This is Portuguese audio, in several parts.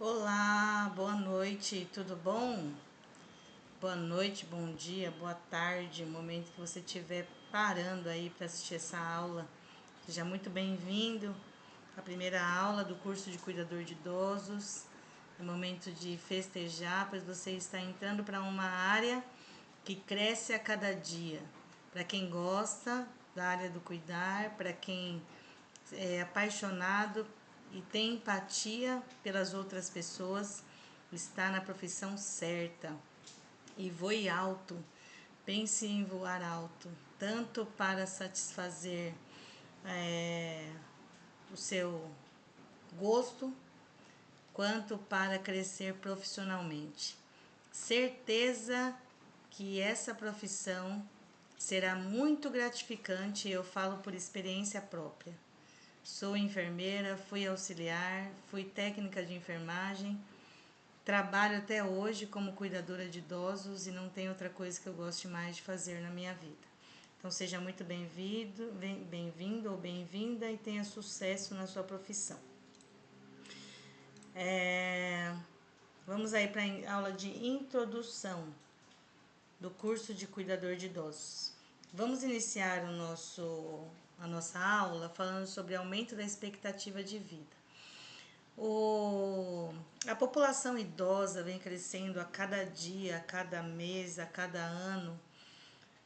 Olá, boa noite, tudo bom? Boa noite, bom dia, boa tarde, momento que você estiver parando aí para assistir essa aula. Seja muito bem-vindo à primeira aula do curso de cuidador de idosos. É momento de festejar, pois você está entrando para uma área que cresce a cada dia. Para quem gosta da área do cuidar, para quem é apaixonado e tem empatia pelas outras pessoas, está na profissão certa. E voe alto, pense em voar alto, tanto para satisfazer o seu gosto, quanto para crescer profissionalmente. Certeza que essa profissão será muito gratificante, eu falo por experiência própria. Sou enfermeira, fui auxiliar, fui técnica de enfermagem, trabalho até hoje como cuidadora de idosos e não tem outra coisa que eu goste mais de fazer na minha vida. Então seja muito bem-vindo ou bem-vinda e tenha sucesso na sua profissão. Vamos aí para a aula de introdução do curso de cuidador de idosos. Vamos iniciar a nossa aula falando sobre aumento da expectativa de vida. A população idosa vem crescendo a cada dia, a cada mês, a cada ano,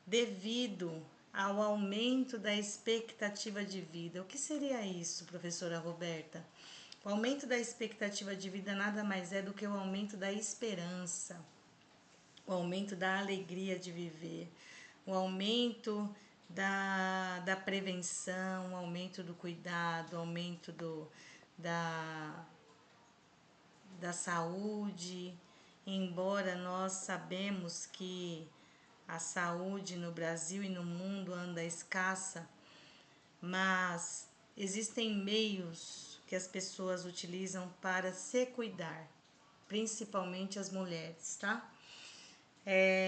devido ao aumento da expectativa de vida. O que seria isso, professora Roberta? O aumento da expectativa de vida nada mais é do que o aumento da esperança, o aumento da alegria de viver, o aumento da prevenção, o aumento do cuidado, o aumento da saúde. Embora nós sabemos que a saúde no Brasil e no mundo anda escassa, mas existem meios que as pessoas utilizam para se cuidar, principalmente as mulheres, tá?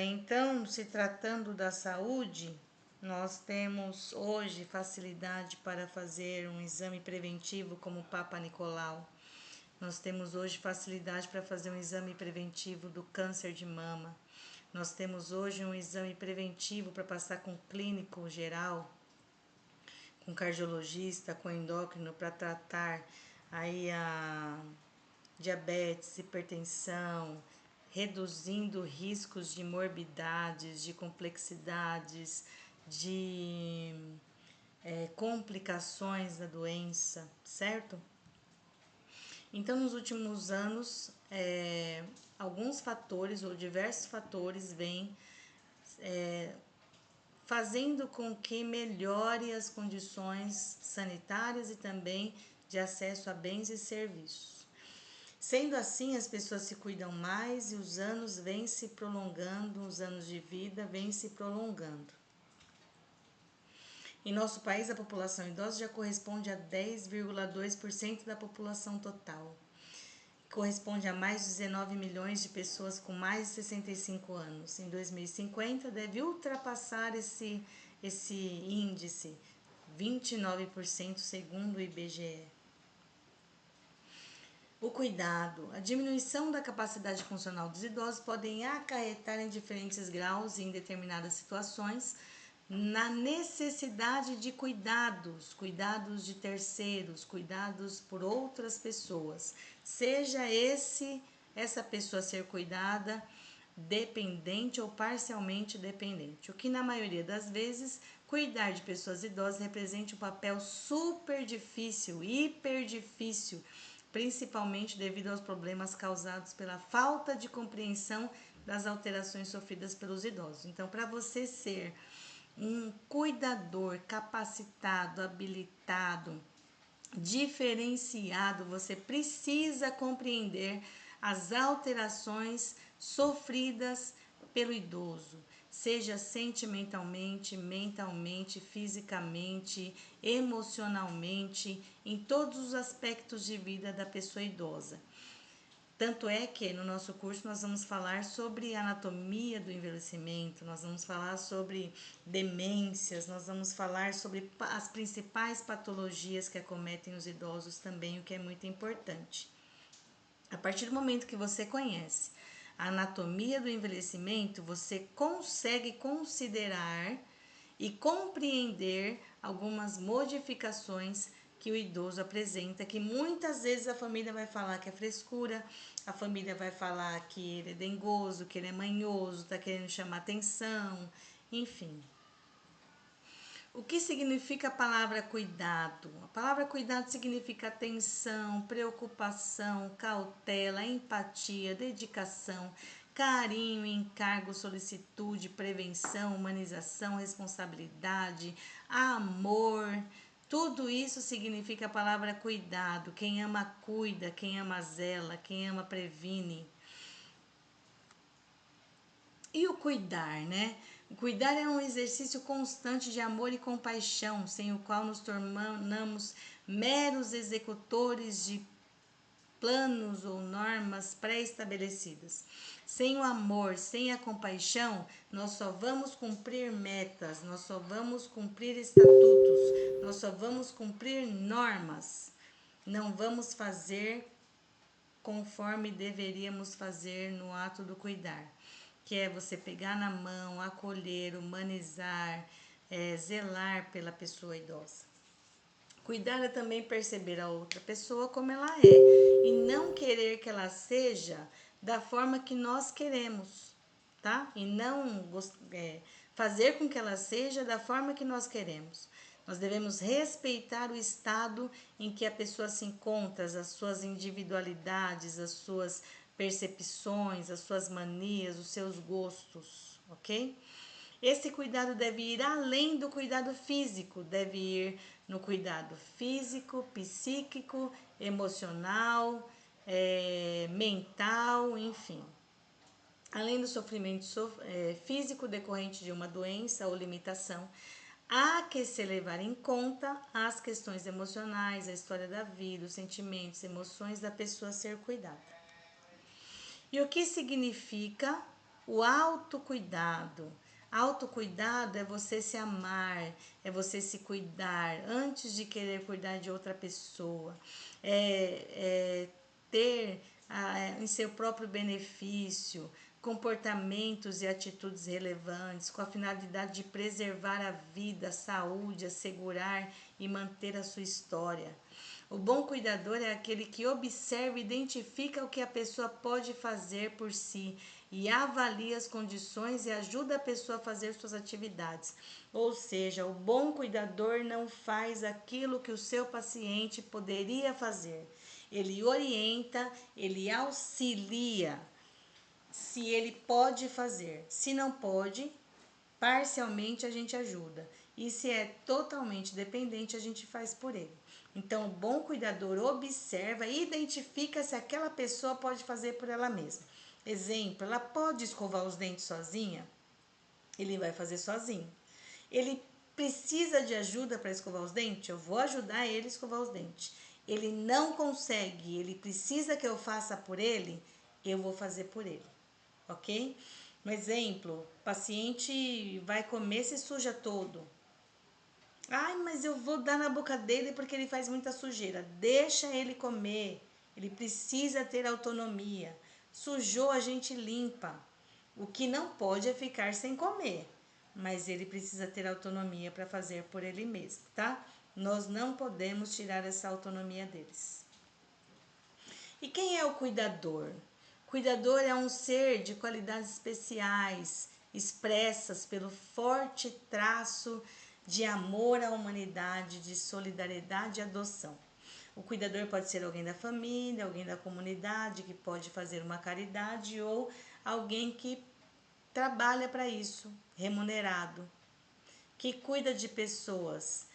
Então, se tratando da saúde, nós temos hoje facilidade para fazer um exame preventivo como o Papa Nicolau. Nós temos hoje facilidade para fazer um exame preventivo do câncer de mama. Nós temos hoje um exame preventivo para passar com clínico geral, com cardiologista, com endócrino, para tratar aí a diabetes, hipertensão, reduzindo riscos de morbidades, de complexidades, de complicações da doença, certo? Então, nos últimos anos, alguns fatores ou diversos fatores vêm fazendo com que melhore as condições sanitárias e também de acesso a bens e serviços. Sendo assim, as pessoas se cuidam mais e os anos vêm se prolongando, os anos de vida vêm se prolongando. Em nosso país, a população idosa já corresponde a 10,2% da população total. Corresponde a mais de 19 milhões de pessoas com mais de 65 anos. Em 2050, deve ultrapassar esse índice, 29% segundo o IBGE. O cuidado, a diminuição da capacidade funcional dos idosos podem acarretar em diferentes graus e em determinadas situações na necessidade de cuidados de terceiros, cuidados por outras pessoas. Seja essa pessoa ser cuidada dependente ou parcialmente dependente. O que na maioria das vezes, cuidar de pessoas idosas representa um papel super difícil, hiper difícil, principalmente devido aos problemas causados pela falta de compreensão das alterações sofridas pelos idosos. Então, para você ser um cuidador capacitado, habilitado, diferenciado, você precisa compreender as alterações sofridas pelo idoso, seja sentimentalmente, mentalmente, fisicamente, emocionalmente, em todos os aspectos de vida da pessoa idosa. Tanto é que no nosso curso nós vamos falar sobre anatomia do envelhecimento, nós vamos falar sobre demências, nós vamos falar sobre as principais patologias que acometem os idosos também, o que é muito importante. A partir do momento que você conhece a anatomia do envelhecimento, você consegue considerar e compreender algumas modificações que o idoso apresenta, que muitas vezes a família vai falar que é frescura, a família vai falar que ele é dengoso, que ele é manhoso, está querendo chamar atenção, enfim. O que significa a palavra cuidado? A palavra cuidado significa atenção, preocupação, cautela, empatia, dedicação, carinho, encargo, solicitude, prevenção, humanização, responsabilidade, amor. Tudo isso significa a palavra cuidado. Quem ama, cuida. Quem ama, zela. Quem ama, previne. E o cuidar, né? O cuidar é um exercício constante de amor e compaixão, sem o qual nos tornamos meros executores de planos ou normas pré-estabelecidas. Sem o amor, sem a compaixão, nós só vamos cumprir metas, nós só vamos cumprir estatutos, nós só vamos cumprir normas. Não vamos fazer conforme deveríamos fazer no ato do cuidar, que é você pegar na mão, acolher, humanizar, zelar pela pessoa idosa. Cuidar é também perceber a outra pessoa como ela é e não querer que ela seja da forma que nós queremos, tá? E não fazer com que ela seja da forma que nós queremos. Nós devemos respeitar o estado em que a pessoa se encontra, as suas individualidades, as suas percepções, as suas manias, os seus gostos, ok? Esse cuidado deve ir além do cuidado físico, deve ir no cuidado físico, psíquico, emocional, mental, enfim. Além do sofrimento físico decorrente de uma doença ou limitação, há que se levar em conta as questões emocionais, a história da vida, os sentimentos, emoções da pessoa a ser cuidada. E o que significa o autocuidado? Autocuidado é você se amar, é você se cuidar antes de querer cuidar de outra pessoa, é ter em seu próprio benefício comportamentos e atitudes relevantes com a finalidade de preservar a vida, a saúde, assegurar e manter a sua história. O bom cuidador é aquele que observa e identifica o que a pessoa pode fazer por si e avalia as condições e ajuda a pessoa a fazer suas atividades. Ou seja, o bom cuidador não faz aquilo que o seu paciente poderia fazer. Ele orienta, ele auxilia se ele pode fazer. Se não pode, parcialmente a gente ajuda. E se é totalmente dependente, a gente faz por ele. Então, o bom cuidador observa e identifica se aquela pessoa pode fazer por ela mesma. Exemplo, ela pode escovar os dentes sozinha? Ele vai fazer sozinho. Ele precisa de ajuda para escovar os dentes? Eu vou ajudar ele a escovar os dentes. Ele não consegue, ele precisa que eu faça por ele? Eu vou fazer por ele, ok? Um exemplo, paciente vai comer, se suja todo. Ai, mas eu vou dar na boca dele porque ele faz muita sujeira. Deixa ele comer. Ele precisa ter autonomia. Sujou, a gente limpa. O que não pode é ficar sem comer. Mas ele precisa ter autonomia para fazer por ele mesmo, tá? Nós não podemos tirar essa autonomia deles. E quem é o cuidador? Cuidador é um ser de qualidades especiais, expressas pelo forte traço de amor à humanidade, de solidariedade e adoção. O cuidador pode ser alguém da família, alguém da comunidade que pode fazer uma caridade ou alguém que trabalha para isso, remunerado, que cuida de pessoas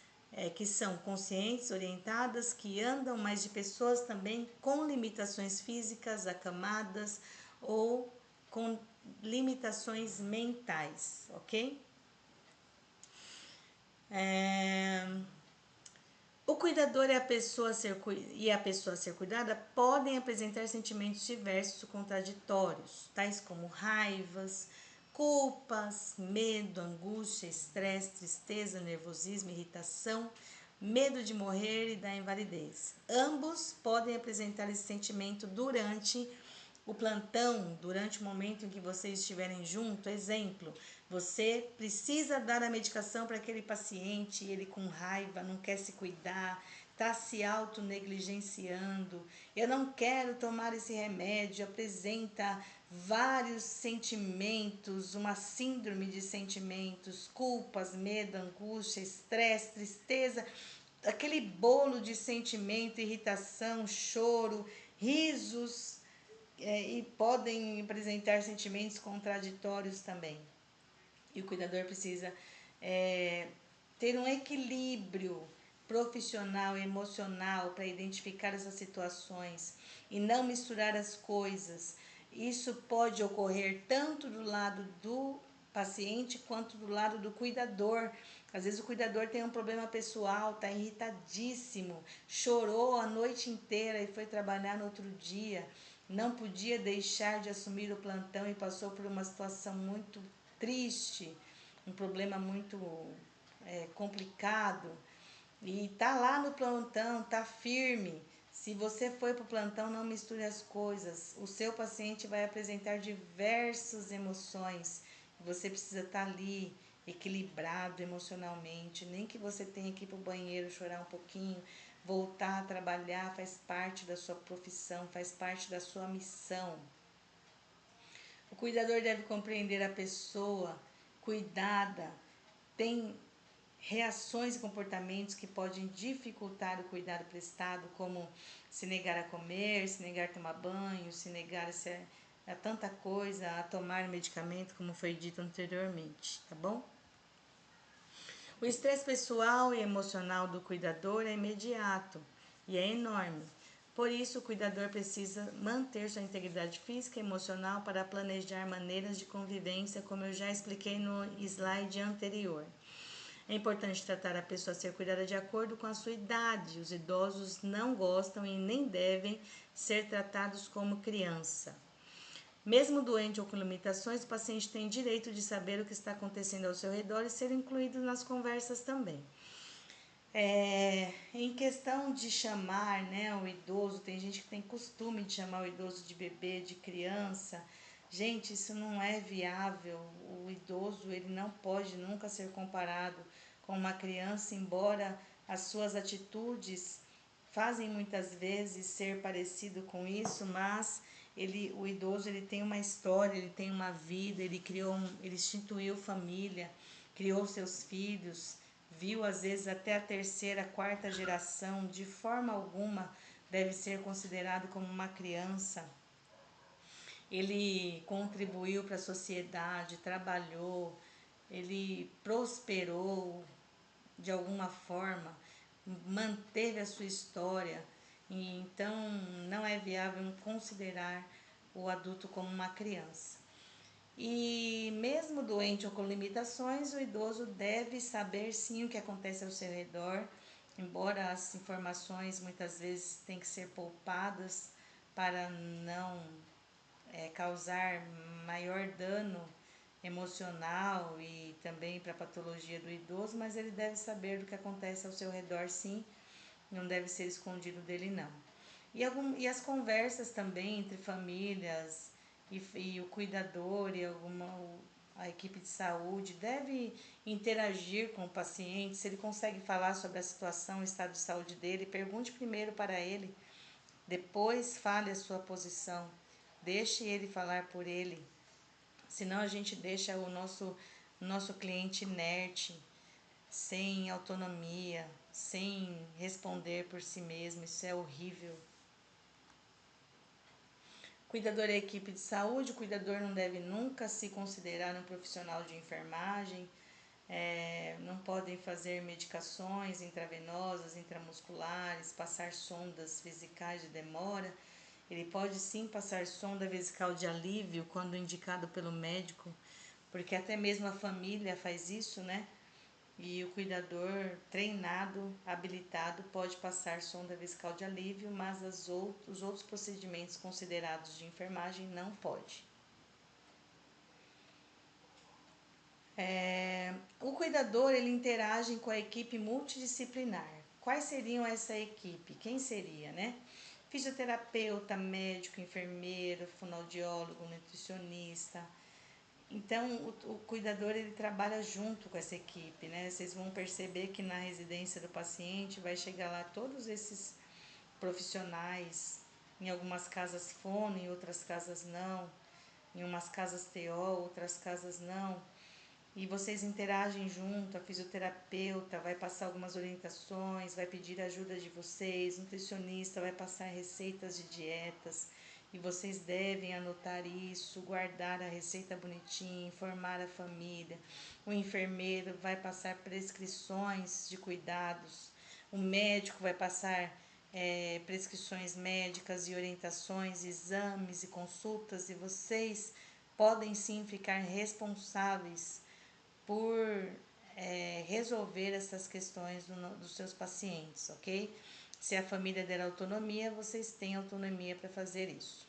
que são conscientes, orientadas, que andam, mas de pessoas também com limitações físicas, acamadas ou com limitações mentais, ok? O cuidador e a pessoa a ser cuidada podem apresentar sentimentos diversos, contraditórios, tais como raivas, culpas, medo, angústia, estresse, tristeza, nervosismo, irritação, medo de morrer e da invalidez. Ambos podem apresentar esse sentimento durante o plantão, durante o momento em que vocês estiverem juntos. Exemplo, você precisa dar a medicação para aquele paciente, ele com raiva, não quer se cuidar, está se autonegligenciando. Eu não quero tomar esse remédio, apresenta vários sentimentos, uma síndrome de sentimentos, culpas, medo, angústia, estresse, tristeza, aquele bolo de sentimento, irritação, choro, risos, e podem apresentar sentimentos contraditórios também. E o cuidador precisa ter um equilíbrio profissional e emocional para identificar essas situações e não misturar as coisas. Isso pode ocorrer tanto do lado do paciente quanto do lado do cuidador. Às vezes o cuidador tem um problema pessoal, está irritadíssimo, chorou a noite inteira e foi trabalhar no outro dia, não podia deixar de assumir o plantão e passou por uma situação muito triste, um problema muito complicado, e tá lá no plantão, tá firme. Se você foi para o plantão, não misture as coisas. O seu paciente vai apresentar diversas emoções. Você precisa estar ali, equilibrado emocionalmente. Nem que você tenha que ir para o banheiro, chorar um pouquinho, voltar a trabalhar, faz parte da sua profissão, faz parte da sua missão. O cuidador deve compreender a pessoa cuidada, tem reações e comportamentos que podem dificultar o cuidado prestado, como se negar a comer, se negar a tomar banho, se negar a tanta coisa, a tomar medicamento, como foi dito anteriormente, tá bom? O estresse pessoal e emocional do cuidador é imediato e é enorme. Por isso, o cuidador precisa manter sua integridade física e emocional para planejar maneiras de convivência, como eu já expliquei no slide anterior. É importante tratar a pessoa a ser cuidada de acordo com a sua idade. Os idosos não gostam e nem devem ser tratados como criança. Mesmo doente ou com limitações, o paciente tem direito de saber o que está acontecendo ao seu redor e ser incluído nas conversas também. Em questão de chamar, né, o idoso, tem gente que tem costume de chamar o idoso de bebê, de criança. Gente, isso não é viável. O idoso, ele não pode nunca ser comparado com uma criança, embora as suas atitudes fazem muitas vezes ser parecido com isso, mas o idoso, ele tem uma história, ele tem uma vida, ele instituiu família, criou seus filhos, viu às vezes até a terceira, quarta geração. De forma alguma deve ser considerado como uma criança. Ele contribuiu para a sociedade, trabalhou, ele prosperou de alguma forma, manteve a sua história. E então não é viável considerar o adulto como uma criança. E mesmo doente ou com limitações, o idoso deve saber sim o que acontece ao seu redor, embora as informações muitas vezes tenham que ser poupadas para não causar maior dano emocional e também para a patologia do idoso, mas ele deve saber do que acontece ao seu redor sim, não deve ser escondido dele não. E as conversas também entre famílias e o cuidador e a equipe de saúde deve interagir com o paciente. Se ele consegue falar sobre a situação, o estado de saúde dele, pergunte primeiro para ele, depois fale a sua posição, deixe ele falar por ele, senão a gente deixa o nosso cliente inerte, sem autonomia, sem responder por si mesmo. Isso é horrível. Cuidador é equipe de saúde. O cuidador não deve nunca se considerar um profissional de enfermagem. Não podem fazer medicações intravenosas, intramusculares, passar sondas vesicais de demora. Ele pode sim passar sonda vesical de alívio quando indicado pelo médico, porque até mesmo a família faz isso, né? E o cuidador treinado, habilitado, pode passar sonda vesical de alívio, mas os outros procedimentos considerados de enfermagem não pode. O cuidador, ele interage com a equipe multidisciplinar. Quais seriam essa equipe? Quem seria, né? Fisioterapeuta, médico, enfermeiro, fonoaudiólogo, nutricionista. Então, o cuidador, ele trabalha junto com essa equipe, né? Vocês vão perceber que na residência do paciente vai chegar lá todos esses profissionais, em algumas casas fono, em outras casas não, em umas casas TO, outras casas não. E vocês interagem junto, a fisioterapeuta vai passar algumas orientações, vai pedir ajuda de vocês, o nutricionista vai passar receitas de dietas e vocês devem anotar isso, guardar a receita bonitinha, informar a família. O enfermeiro vai passar prescrições de cuidados, o médico vai passar prescrições médicas e orientações, exames e consultas, e vocês podem sim ficar responsáveis por resolver essas questões dos seus pacientes, ok? Se a família der autonomia, vocês têm autonomia para fazer isso.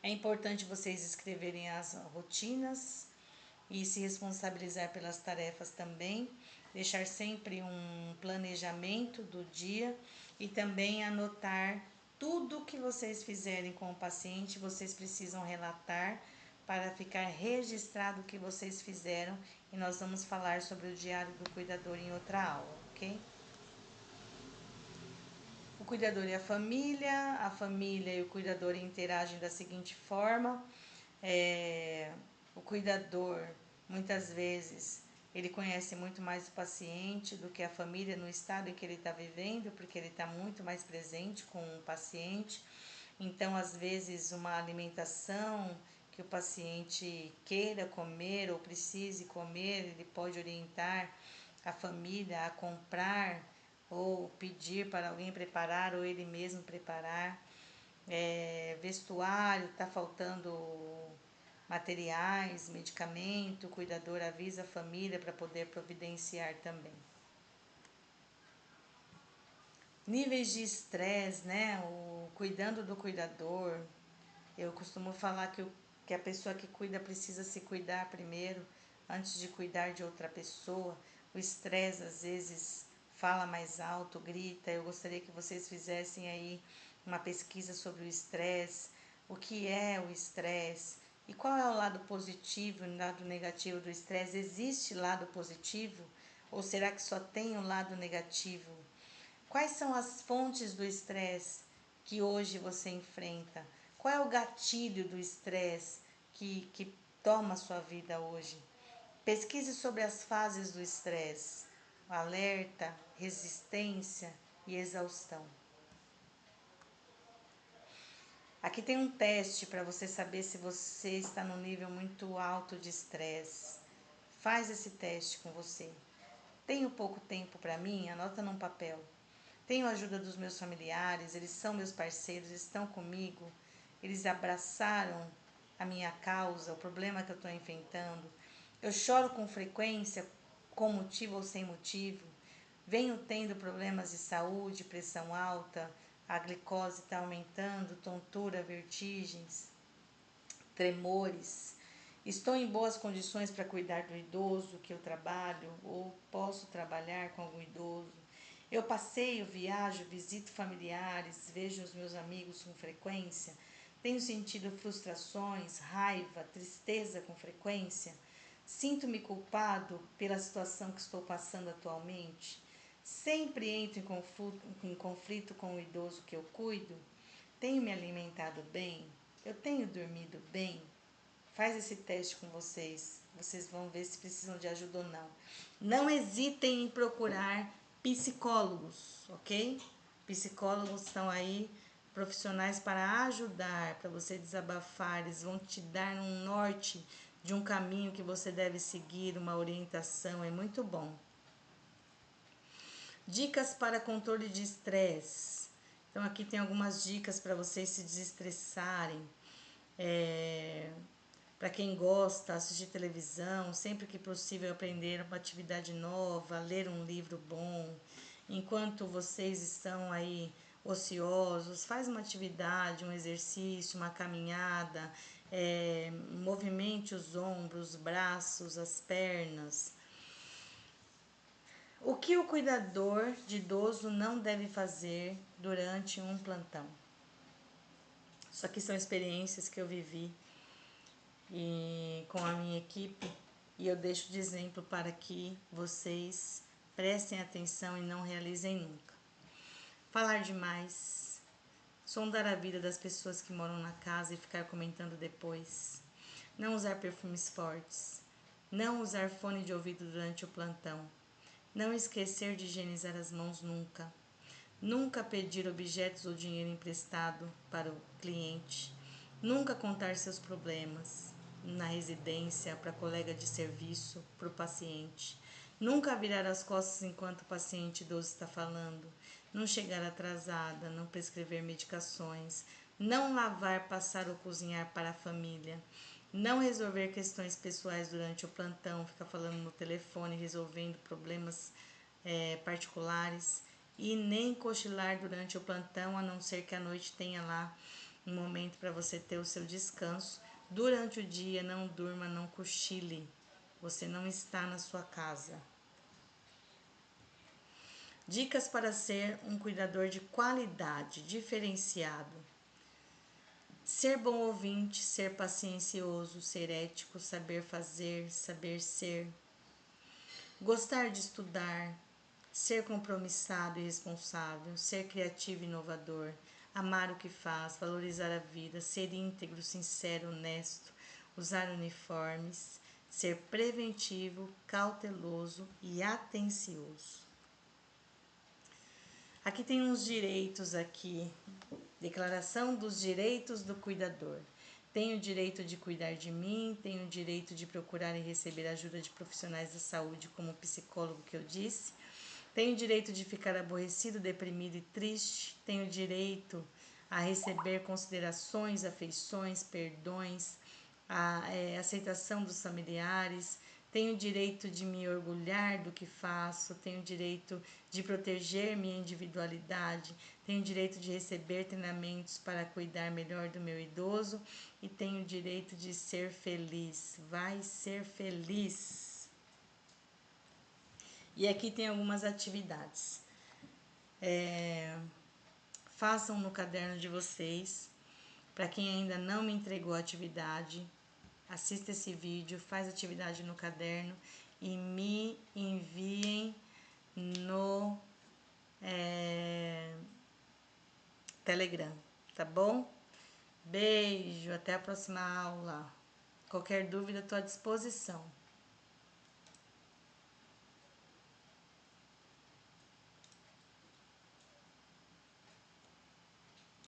É importante vocês escreverem as rotinas e se responsabilizar pelas tarefas também, deixar sempre um planejamento do dia e também anotar tudo que vocês fizerem com o paciente, vocês precisam relatar para ficar registrado o que vocês fizeram, e nós vamos falar sobre o diário do cuidador em outra aula, ok? O cuidador e a família e o cuidador interagem da seguinte forma: o cuidador, muitas vezes, ele conhece muito mais o paciente do que a família no estado em que ele está vivendo, porque ele está muito mais presente com o paciente. Então, às vezes, uma alimentação que o paciente queira comer ou precise comer, ele pode orientar a família a comprar ou pedir para alguém preparar ou ele mesmo preparar. Vestuário, está faltando materiais, medicamento, o cuidador avisa a família para poder providenciar também. Níveis de estresse, né? Cuidando do cuidador. Eu costumo falar que a pessoa que cuida precisa se cuidar primeiro, antes de cuidar de outra pessoa. O estresse, às vezes, fala mais alto, grita. Eu gostaria que vocês fizessem aí uma pesquisa sobre o estresse. O que é o estresse? E qual é o lado positivo e o lado negativo do estresse? Existe lado positivo? Ou será que só tem o lado negativo? Quais são as fontes do estresse que hoje você enfrenta? Qual é o gatilho do estresse que toma a sua vida hoje? Pesquise sobre as fases do estresse: alerta, resistência e exaustão. Aqui tem um teste para você saber se você está num nível muito alto de estresse. Faz esse teste com você. Tenho pouco tempo para mim? Anota num papel. Tenho a ajuda dos meus familiares, eles são meus parceiros, estão comigo, eles abraçaram a minha causa, o problema que eu estou enfrentando. Eu choro com frequência, com motivo ou sem motivo. Venho tendo problemas de saúde, pressão alta, a glicose está aumentando, tontura, vertigens, tremores. Estou em boas condições para cuidar do idoso que eu trabalho ou posso trabalhar com algum idoso. Eu passeio, viajo, visito familiares, vejo os meus amigos com frequência. Tenho sentido frustrações, raiva, tristeza com frequência. Sinto-me culpado pela situação que estou passando atualmente. Sempre entro em conflito com o idoso que eu cuido. Tenho me alimentado bem? Eu tenho dormido bem? Faz esse teste com vocês. Vocês vão ver se precisam de ajuda ou não. Não hesitem em procurar psicólogos, ok? Psicólogos estão aí, profissionais para ajudar, para você desabafar. Eles vão te dar um norte de um caminho que você deve seguir, uma orientação. É muito bom. Dicas para controle de estresse. Então, aqui tem algumas dicas para vocês se desestressarem. Para quem gosta, assistir televisão, sempre que possível aprender uma atividade nova, ler um livro bom. Enquanto vocês estão aí ociosos, faz uma atividade, um exercício, uma caminhada, movimente os ombros, os braços, as pernas. O que o cuidador de idoso não deve fazer durante um plantão? Isso aqui são experiências que eu vivi com a minha equipe e eu deixo de exemplo para que vocês prestem atenção e não realizem nunca. Falar demais, sondar a vida das pessoas que moram na casa e ficar comentando depois, não usar perfumes fortes, não usar fone de ouvido durante o plantão, não esquecer de higienizar as mãos nunca, nunca pedir objetos ou dinheiro emprestado para o cliente, nunca contar seus problemas na residência para colega de serviço, para o paciente, nunca virar as costas enquanto o paciente idoso está falando, não chegar atrasada, não prescrever medicações, não lavar, passar ou cozinhar para a família, não resolver questões pessoais durante o plantão, ficar falando no telefone, resolvendo problemas particulares e nem cochilar durante o plantão, a não ser que à noite tenha lá um momento para você ter o seu descanso. Durante o dia, não durma, não cochile. Você não está na sua casa. Dicas para ser um cuidador de qualidade, diferenciado. Ser bom ouvinte, ser paciencioso, ser ético, saber fazer, saber ser. Gostar de estudar, ser compromissado e responsável, ser criativo e inovador, amar o que faz, valorizar a vida, ser íntegro, sincero, honesto, usar uniformes, ser preventivo, cauteloso e atencioso. Aqui tem uns direitos aqui. Declaração dos direitos do cuidador. Tenho o direito de cuidar de mim, tenho o direito de procurar e receber ajuda de profissionais da saúde, como o psicólogo que eu disse. Tenho o direito de ficar aborrecido, deprimido e triste. Tenho o direito a receber considerações, afeições, perdões, a aceitação dos familiares. Tenho o direito de me orgulhar do que faço, tenho o direito de proteger minha individualidade, tenho o direito de receber treinamentos para cuidar melhor do meu idoso e tenho o direito de ser feliz. Vai ser feliz. E aqui tem algumas atividades. Façam no caderno de vocês. Para quem ainda não me entregou a atividade, assista esse vídeo, faz atividade no caderno e me enviem no Telegram, tá bom? Beijo, até a próxima aula. Qualquer dúvida, estou à disposição.